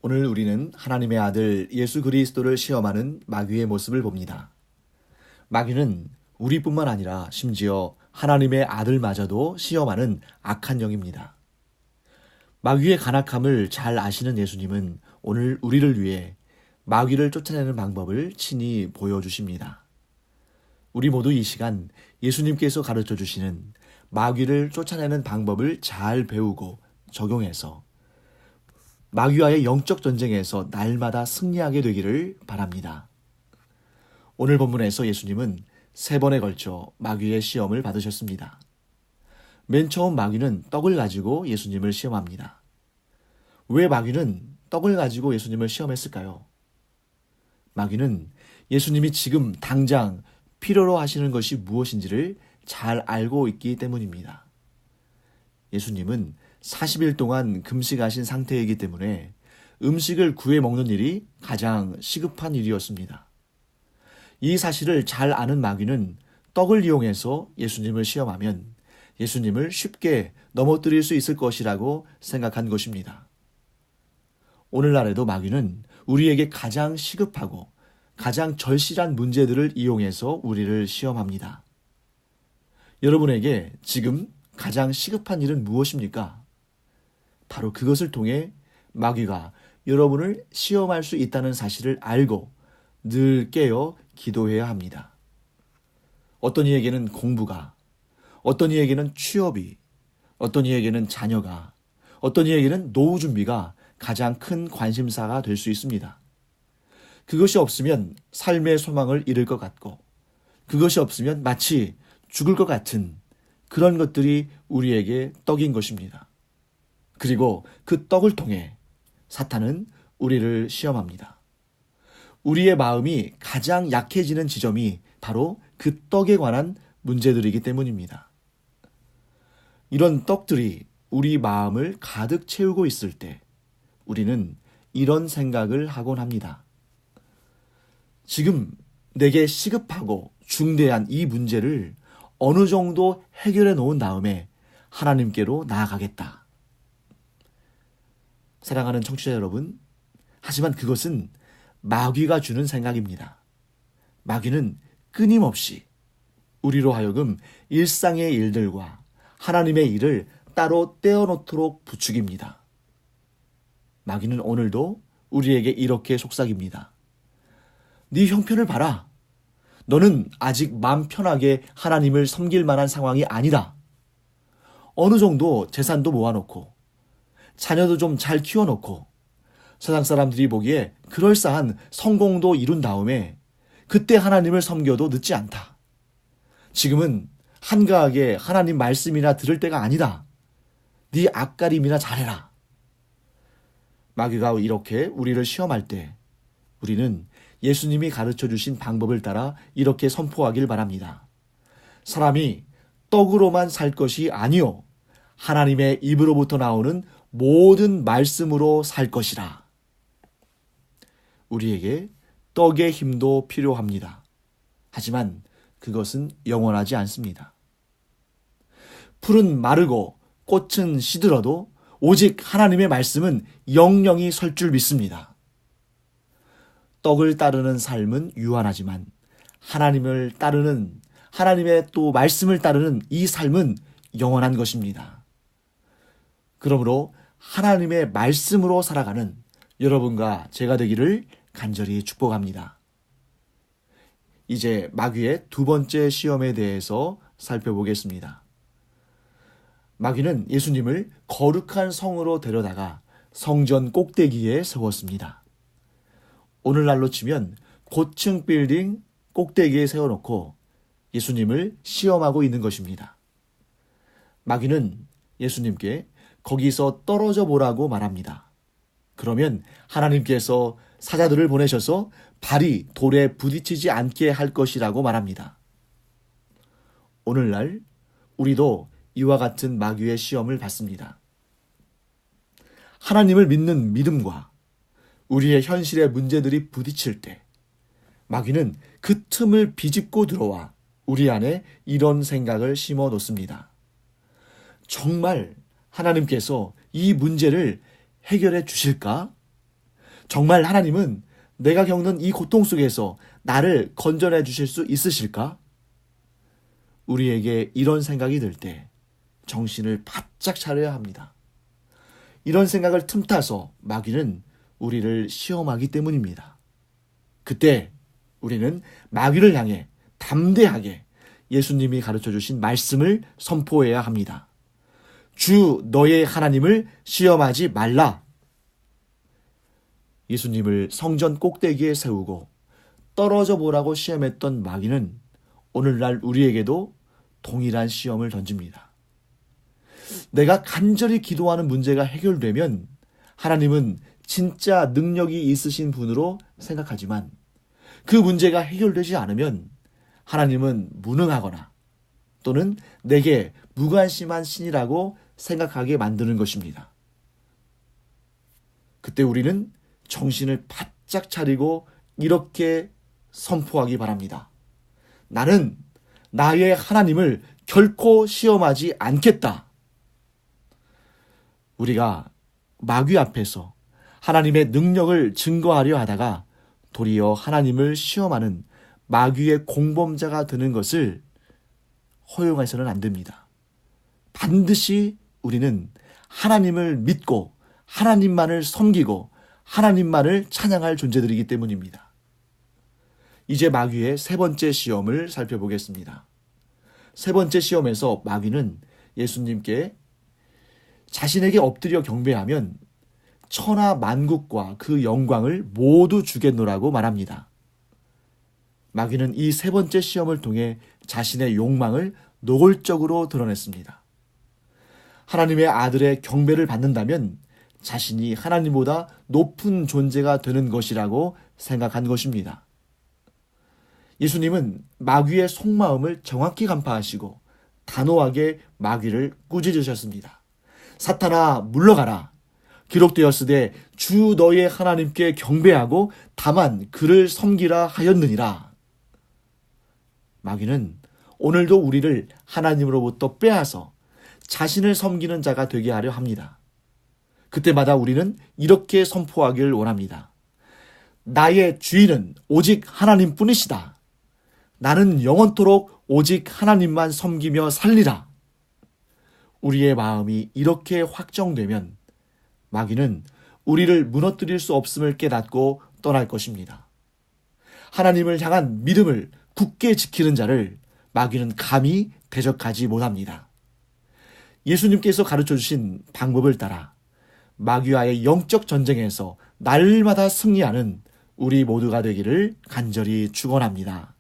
오늘 우리는 하나님의 아들 예수 그리스도를 시험하는 마귀의 모습을 봅니다. 마귀는 우리뿐만 아니라 심지어 하나님의 아들마저도 시험하는 악한 영입니다. 마귀의 간악함을 잘 아시는 예수님은 오늘 우리를 위해 마귀를 쫓아내는 방법을 친히 보여주십니다. 우리 모두 이 시간 예수님께서 가르쳐 주시는 마귀를 쫓아내는 방법을 잘 배우고 적용해서 마귀와의 영적 전쟁에서 날마다 승리하게 되기를 바랍니다. 오늘 본문에서 예수님은 3번에 걸쳐 마귀의 시험을 받으셨습니다. 맨 처음 마귀는 떡을 가지고 예수님을 시험합니다. 왜 마귀는 떡을 가지고 예수님을 시험했을까요? 마귀는 예수님이 지금 당장 필요로 하시는 것이 무엇인지를 잘 알고 있기 때문입니다. 예수님은 40일 동안 금식하신 상태이기 때문에 음식을 구해 먹는 일이 가장 시급한 일이었습니다. 이 사실을 잘 아는 마귀는 떡을 이용해서 예수님을 시험하면 예수님을 쉽게 넘어뜨릴 수 있을 것이라고 생각한 것입니다. 오늘날에도 마귀는 우리에게 가장 시급하고 가장 절실한 문제들을 이용해서 우리를 시험합니다. 여러분에게 지금 가장 시급한 일은 무엇입니까? 바로 그것을 통해 마귀가 여러분을 시험할 수 있다는 사실을 알고 늘 깨어 기도해야 합니다. 어떤 이에게는 공부가, 어떤 이에게는 취업이, 어떤 이에게는 자녀가, 어떤 이에게는 노후 준비가 가장 큰 관심사가 될 수 있습니다. 그것이 없으면 삶의 소망을 잃을 것 같고, 그것이 없으면 마치 죽을 것 같은 그런 것들이 우리에게 떡인 것입니다. 그리고 그 떡을 통해 사탄은 우리를 시험합니다. 우리의 마음이 가장 약해지는 지점이 바로 그 떡에 관한 문제들이기 때문입니다. 이런 떡들이 우리 마음을 가득 채우고 있을 때 우리는 이런 생각을 하곤 합니다. 지금 내게 시급하고 중대한 이 문제를 어느 정도 해결해 놓은 다음에 하나님께로 나아가겠다. 사랑하는 청취자 여러분, 하지만 그것은 마귀가 주는 생각입니다. 마귀는 끊임없이 우리로 하여금 일상의 일들과 하나님의 일을 따로 떼어놓도록 부추깁니다. 마귀는 오늘도 우리에게 이렇게 속삭입니다. 네 형편을 봐라. 너는 아직 마음 편하게 하나님을 섬길 만한 상황이 아니다. 어느 정도 재산도 모아놓고 자녀도 좀 잘 키워놓고 세상 사람들이 보기에 그럴싸한 성공도 이룬 다음에 그때 하나님을 섬겨도 늦지 않다. 지금은 한가하게 하나님 말씀이나 들을 때가 아니다. 네 앞가림이나 잘해라. 마귀가 이렇게 우리를 시험할 때 우리는 예수님이 가르쳐 주신 방법을 따라 이렇게 선포하길 바랍니다. 사람이 떡으로만 살 것이 아니요 하나님의 입으로부터 나오는 모든 말씀으로 살 것이라. 우리에게 떡의 힘도 필요합니다. 하지만 그것은 영원하지 않습니다. 풀은 마르고 꽃은 시들어도 오직 하나님의 말씀은 영영이 설 줄 믿습니다. 떡을 따르는 삶은 유한하지만 하나님을 따르는, 하나님의 또 말씀을 따르는 이 삶은 영원한 것입니다. 그러므로 하나님의 말씀으로 살아가는 여러분과 제가 되기를 간절히 축복합니다. 이제 마귀의 2번째 시험에 대해서 살펴보겠습니다. 마귀는 예수님을 거룩한 성으로 데려다가 성전 꼭대기에 세웠습니다. 오늘날로 치면 고층 빌딩 꼭대기에 세워놓고 예수님을 시험하고 있는 것입니다. 마귀는 예수님께 거기서 떨어져 보라고 말합니다. 그러면 하나님께서 사자들을 보내셔서 발이 돌에 부딪히지 않게 할 것이라고 말합니다. 오늘날 우리도 이와 같은 마귀의 시험을 받습니다. 하나님을 믿는 믿음과 우리의 현실의 문제들이 부딪힐 때 마귀는 그 틈을 비집고 들어와 우리 안에 이런 생각을 심어 놓습니다. 정말 하나님께서 이 문제를 해결해 주실까? 정말 하나님은 내가 겪는 이 고통 속에서 나를 건져내 주실 수 있으실까? 우리에게 이런 생각이 들 때 정신을 바짝 차려야 합니다. 이런 생각을 틈타서 마귀는 우리를 시험하기 때문입니다. 그때 우리는 마귀를 향해 담대하게 예수님이 가르쳐 주신 말씀을 선포해야 합니다. 주 너의 하나님을 시험하지 말라. 예수님을 성전 꼭대기에 세우고 떨어져 보라고 시험했던 마귀는 오늘날 우리에게도 동일한 시험을 던집니다. 내가 간절히 기도하는 문제가 해결되면 하나님은 진짜 능력이 있으신 분으로 생각하지만 그 문제가 해결되지 않으면 하나님은 무능하거나 또는 내게 무관심한 신이라고 생각하게 만드는 것입니다. 그때 우리는 정신을 바짝 차리고 이렇게 선포하기 바랍니다. 나는 나의 하나님을 결코 시험하지 않겠다. 우리가 마귀 앞에서 하나님의 능력을 증거하려 하다가 도리어 하나님을 시험하는 마귀의 공범자가 되는 것을 허용해서는 안 됩니다. 반드시 우리는 하나님을 믿고 하나님만을 섬기고 하나님만을 찬양할 존재들이기 때문입니다. 이제 마귀의 세 번째 시험을 살펴보겠습니다. 세 번째 시험에서 마귀는 예수님께 자신에게 엎드려 경배하면 천하 만국과 그 영광을 모두 주겠노라고 말합니다. 마귀는 이 세 번째 시험을 통해 자신의 욕망을 노골적으로 드러냈습니다. 하나님의 아들의 경배를 받는다면 자신이 하나님보다 높은 존재가 되는 것이라고 생각한 것입니다. 예수님은 마귀의 속마음을 정확히 간파하시고 단호하게 마귀를 꾸짖으셨습니다. 사탄아 물러가라. 기록되었으되 주 너의 하나님께 경배하고 다만 그를 섬기라 하였느니라. 마귀는 오늘도 우리를 하나님으로부터 빼앗아 자신을 섬기는 자가 되게 하려 합니다. 그때마다 우리는 이렇게 선포하길 원합니다. 나의 주인은 오직 하나님뿐이시다. 나는 영원토록 오직 하나님만 섬기며 살리라. 우리의 마음이 이렇게 확정되면 마귀는 우리를 무너뜨릴 수 없음을 깨닫고 떠날 것입니다. 하나님을 향한 믿음을 굳게 지키는 자를 마귀는 감히 대적하지 못합니다. 예수님께서 가르쳐 주신 방법을 따라 마귀와의 영적 전쟁에서 날마다 승리하는 우리 모두가 되기를 간절히 축원합니다.